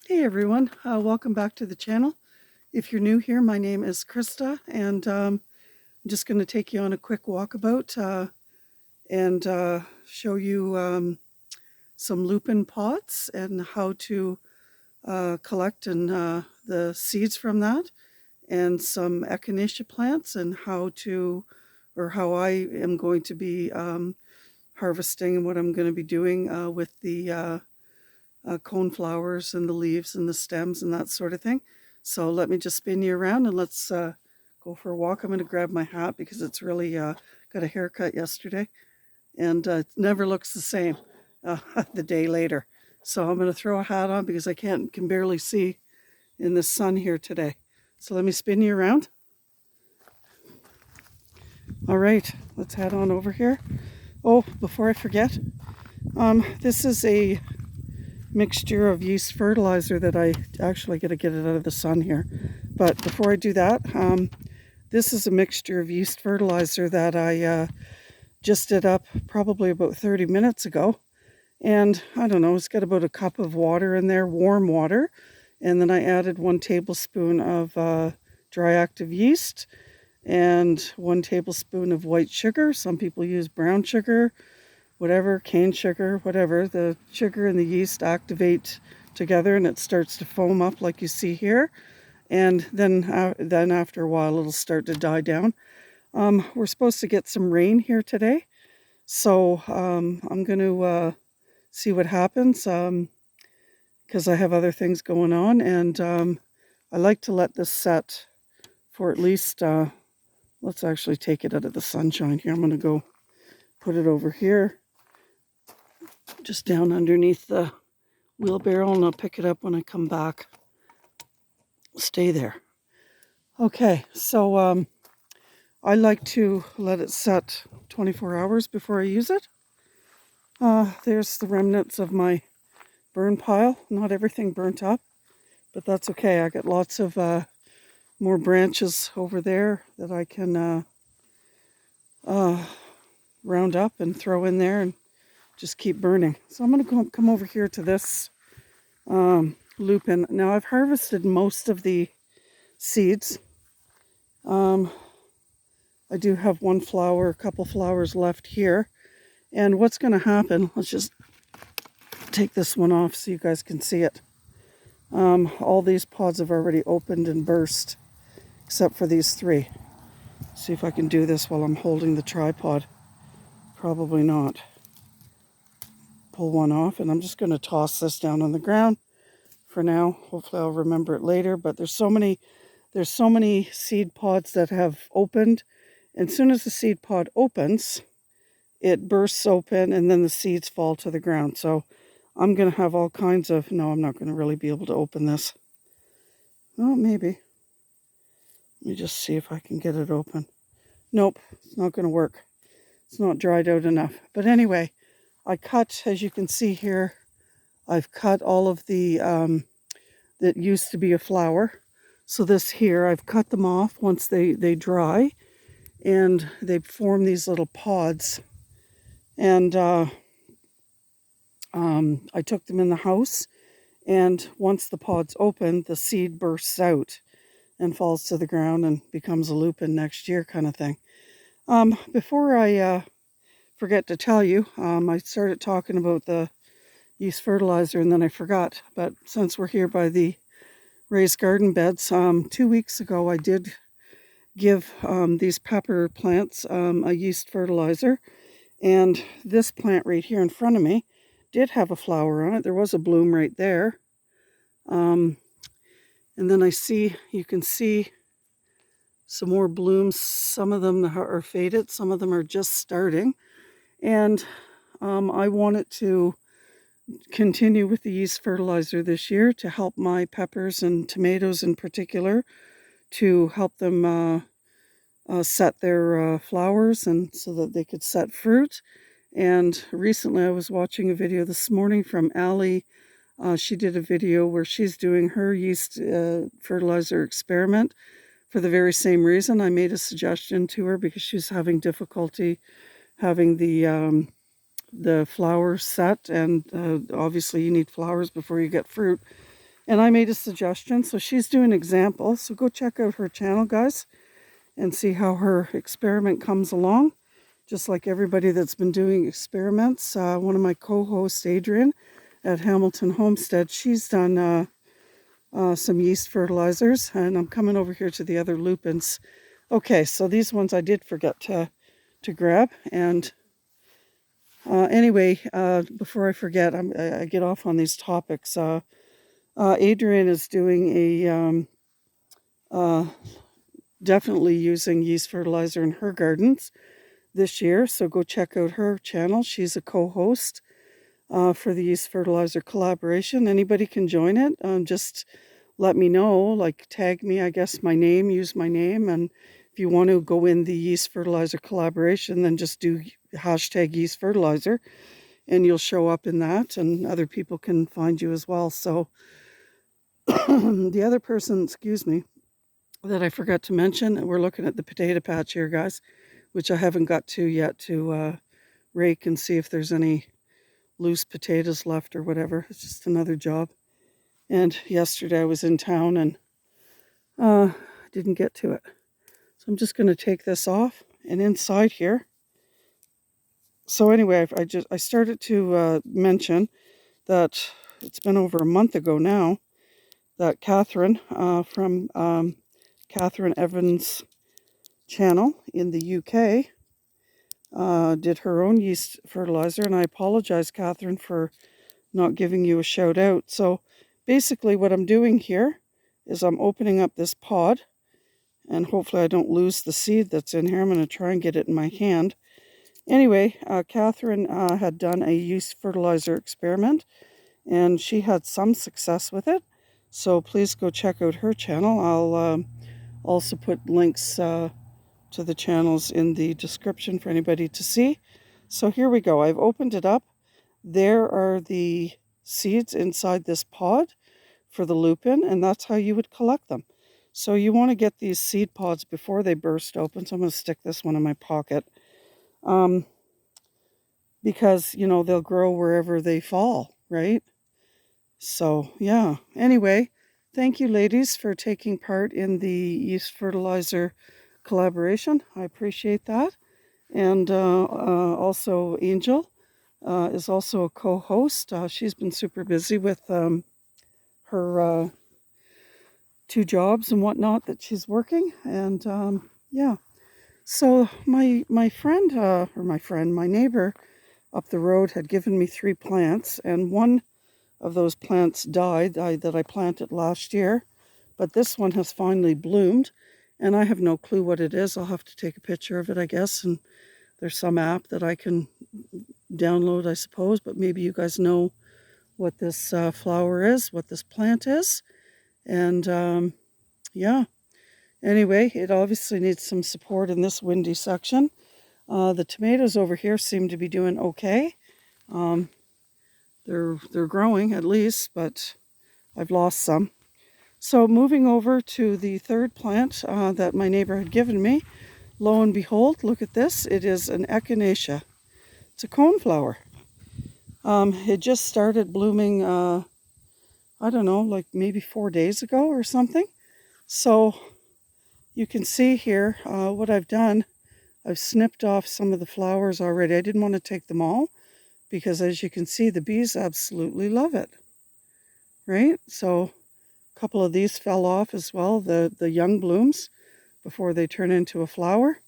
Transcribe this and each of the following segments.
Hey everyone, welcome back to the channel. If you're new here, my name is Krista, and I'm just going to take you on a quick walkabout and show you some lupin pots and how to collect the seeds from that, and some echinacea plants, and how I am going to be harvesting, and what I'm going to be doing with the cone flowers and the leaves and the stems and that sort of thing. So let me just spin you around and let's go for a walk. I'm going to grab my hat because it's really got a haircut yesterday, and it never looks the same the day later. So I'm going to throw a hat on because I can barely see in the sun here today. So let me spin you around. All right, let's head on over here. Oh, before I forget, this is a mixture of yeast fertilizer that I actually got to get it out of the sun here. But before I do that, this is a mixture of yeast fertilizer that I just did up probably about 30 minutes ago. And I don't know, it's got about a cup of water in there, warm water. And then I added 1 tablespoon of dry active yeast and 1 tablespoon of white sugar. Some people use brown sugar, whatever, cane sugar, whatever. The sugar and the yeast activate together and it starts to foam up like you see here. And then after a while it'll start to die down. We're supposed to get some rain here today. So I'm going to see what happens because I have other things going on. And I like to let this set for at least, let's actually take it out of the sunshine here. I'm going to go put it over here, just down underneath the wheelbarrow, and I'll pick it up when I come back. Stay there. Okay, so I like to let it set 24 hours before I use it. There's the remnants of my burn pile. Not everything burnt up, but that's okay. I got lots of more branches over there that I can round up and throw in there and just keep burning. So I'm going to come over here to this lupin. Now I've harvested most of the seeds. I do have one flower, a couple flowers left here. And what's going to happen, let's just take this one off so you guys can see it. All these pods have already opened and burst, except for these 3. See if I can do this while I'm holding the tripod. Probably not. Pull one off, and I'm just going to toss this down on the ground for now. Hopefully I'll remember it later, but there's so many seed pods that have opened. And as soon as the seed pod opens, it bursts open and then the seeds fall to the ground. So I'm going to have all kinds of, no, I'm not going to really be able to open this. Oh, maybe. Let me just see if I can get it open. Nope, it's not going to work. It's not dried out enough. But anyway, I cut, as you can see here, I've cut all of the, that used to be a flower. So this here, I've cut them off once they dry, and they form these little pods. And I took them in the house, and once the pods open, the seed bursts out and falls to the ground and becomes a lupin next year, kind of thing. Before I forget to tell you, I started talking about the yeast fertilizer and then I forgot. But since we're here by the raised garden beds, 2 weeks ago I did give these pepper plants a yeast fertilizer. And this plant right here in front of me did have a flower on it. There was a bloom right there. And then you can see some more blooms. Some of them are faded. Some of them are just starting. And I wanted to continue with the yeast fertilizer this year to help my peppers and tomatoes in particular, to help them set their flowers and so that they could set fruit. And recently I was watching a video this morning from Allie. She did a video where she's doing her yeast fertilizer experiment for the very same reason. I made a suggestion to her because she's having difficulty having the flowers set, and obviously you need flowers before you get fruit. And I made a suggestion, so she's doing examples. So go check out her channel, guys, and see how her experiment comes along. Just like everybody that's been doing experiments. One of my co-hosts, Adrienne at Hamilton Homestead, she's done some yeast fertilizers, and I'm coming over here to the other lupins. Okay, so these ones I did forget to grab, and anyway, before I forget, I get off on these topics. Adrienne is doing a definitely using yeast fertilizer in her gardens this year, so go check out her channel. She's a co-host for the Yeast Fertilizer collaboration. Anybody can join it. Just let me know, like tag me, I guess, my name, use my name, and if you want to go in the Yeast Fertilizer collaboration, then just do hashtag Yeast Fertilizer, and you'll show up in that, and other people can find you as well. So the other person, excuse me, that I forgot to mention, we're looking at the potato patch here, guys, which I haven't got to yet to rake and see if there's any loose potatoes left or whatever. It's just another job. And yesterday I was in town and didn't get to it. So I'm just going to take this off, and inside here. So anyway, I started to mention that it's been over a month ago now that Catherine from Catherine Evans' channel in the UK did her own yeast fertilizer, and I apologize, Catherine, for not giving you a shout out. So basically what I'm doing here is I'm opening up this pod, and hopefully I don't lose the seed that's in here. I'm going to try and get it in my hand. Anyway, Catherine had done a yeast fertilizer experiment, and she had some success with it. So please go check out her channel. I'll also put links to the channels in the description for anybody to see. So here we go. I've opened it up. There are the seeds inside this pod for the lupin, and that's how you would collect them. So you want to get these seed pods before they burst open. So I'm going to stick this one in my pocket because, you know, they'll grow wherever they fall, right? So, yeah. Anyway, thank you, ladies, for taking part in the yeast fertilizer collaboration. I appreciate that. And also Angel is also a co-host. She's been super busy with her 2 jobs and whatnot that she's working. And yeah. So my neighbor up the road had given me 3 plants, and one of those plants died that I planted last year, but this one has finally bloomed, and I have no clue what it is. I'll have to take a picture of it, I guess, and there's some app that I can download, I suppose, but maybe you guys know what this flower is, what this plant is, and yeah. Anyway, it obviously needs some support in this windy section. The tomatoes over here seem to be doing okay. They're growing at least, but I've lost some. So moving over to the 3rd plant that my neighbor had given me, lo and behold, look at this. It is an Echinacea. It's a coneflower. It just started blooming, I don't know, like maybe 4 days ago or something. So you can see here what I've done. I've snipped off some of the flowers already. I didn't want to take them all because, as you can see, the bees absolutely love it, right? So a couple of these fell off as well, the young blooms, before they turn into a flower.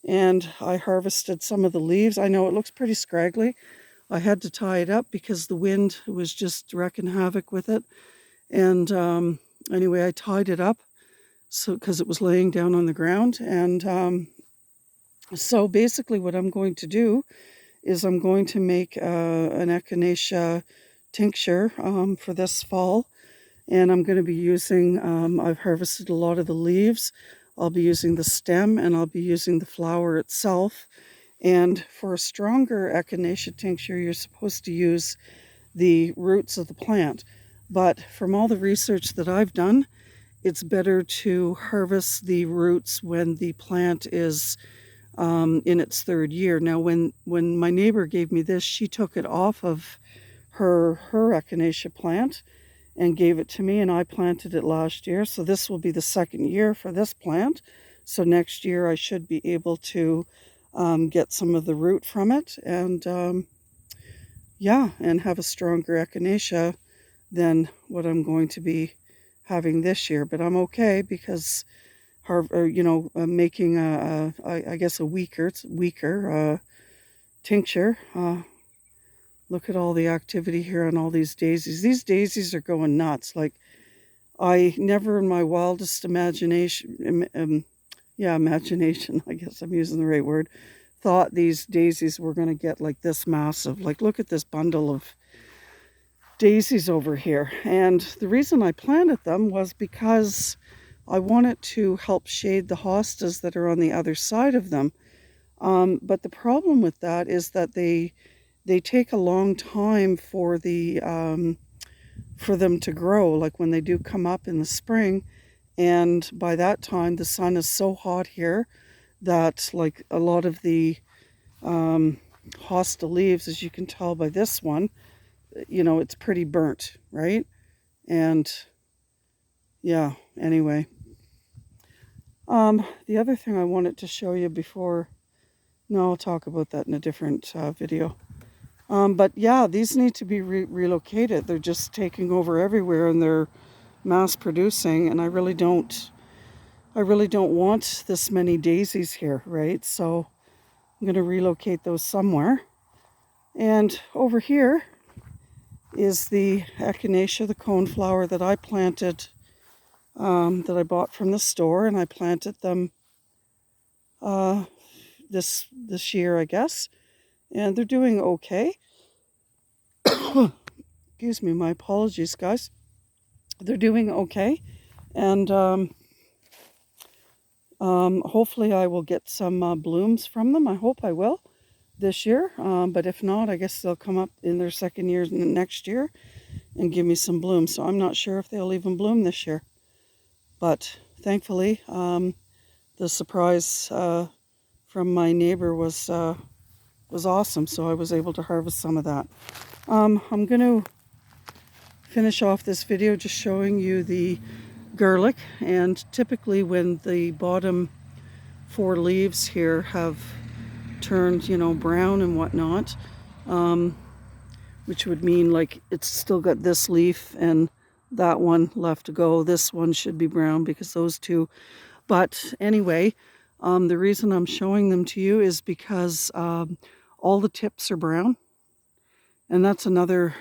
And I harvested some of the leaves. I know it looks pretty scraggly. I had to tie it up because the wind was just wreaking havoc with it. And anyway, I tied it up because it was laying down on the ground. And so basically what I'm going to do is I'm going to make an Echinacea tincture for this fall. And I'm going to be using, I've harvested a lot of the leaves. I'll be using the stem, and I'll be using the flower itself. And for a stronger Echinacea tincture, you're supposed to use the roots of the plant. But from all the research that I've done, it's better to harvest the roots when the plant is in its 3rd year. Now, when my neighbor gave me this, she took it off of her Echinacea plant, and gave it to me, and I planted it last year. So this will be the second year for this plant. So next year I should be able to get some of the root from it, and yeah, and have a stronger Echinacea than what I'm going to be having this year. But I'm okay because, making I guess a weaker tincture. Look at all the activity here on all these daisies. These daisies are going nuts. Like, I never in my wildest imagination, imagination, I guess I'm using the right word, thought these daisies were going to get like this massive. Like, look at this bundle of daisies over here. And the reason I planted them was because I wanted to help shade the hostas that are on the other side of them. But the problem with that is that they take a long time for them to grow, like when they do come up in the spring. And by that time, the sun is so hot here that, like, a lot of the hosta leaves, as you can tell by this one, it's pretty burnt, right? And yeah, anyway. The other thing I wanted to show you before, no, I'll talk about that in a different video. But yeah, these need to be relocated. They're just taking over everywhere, and they're mass producing, and I really don't want this many daisies here, right? So I'm going to relocate those somewhere. And over here is the Echinacea, the coneflower that I planted, that I bought from the store, and I planted them this year, I guess, and they're doing okay. Excuse me, my apologies, guys. They're doing okay, and hopefully I will get some blooms from them. I hope I will this year, but if not, I guess they'll come up in their second year next year and give me some blooms. So I'm not sure if they'll even bloom this year, but thankfully the surprise from my neighbor was awesome, so I was able to harvest some of that. I'm going to finish off this video just showing you the garlic, and typically when the bottom 4 leaves here have turned, brown and whatnot, which would mean like it's still got this leaf and that one left to go. This one should be brown because those two. But anyway, the reason I'm showing them to you is because all the tips are brown. And that's another,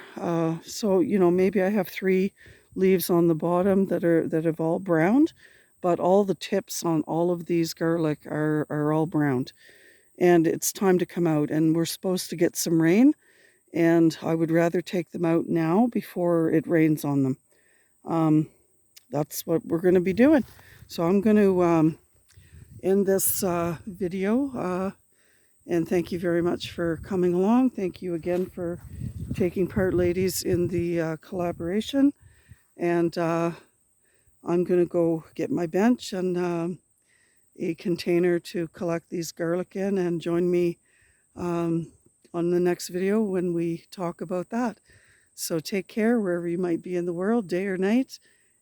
so, maybe I have 3 leaves on the bottom that have all browned, but all the tips on all of these garlic are all browned. And it's time to come out, and we're supposed to get some rain, and I would rather take them out now before it rains on them. That's what we're going to be doing. So I'm going to end this video, and thank you very much for coming along. Thank you again for taking part, ladies, in the collaboration. And I'm going to go get my bench and a container to collect these garlic in, and join me on the next video when we talk about that. So take care wherever you might be in the world, day or night,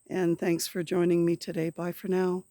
and thanks for joining me today. Bye for now.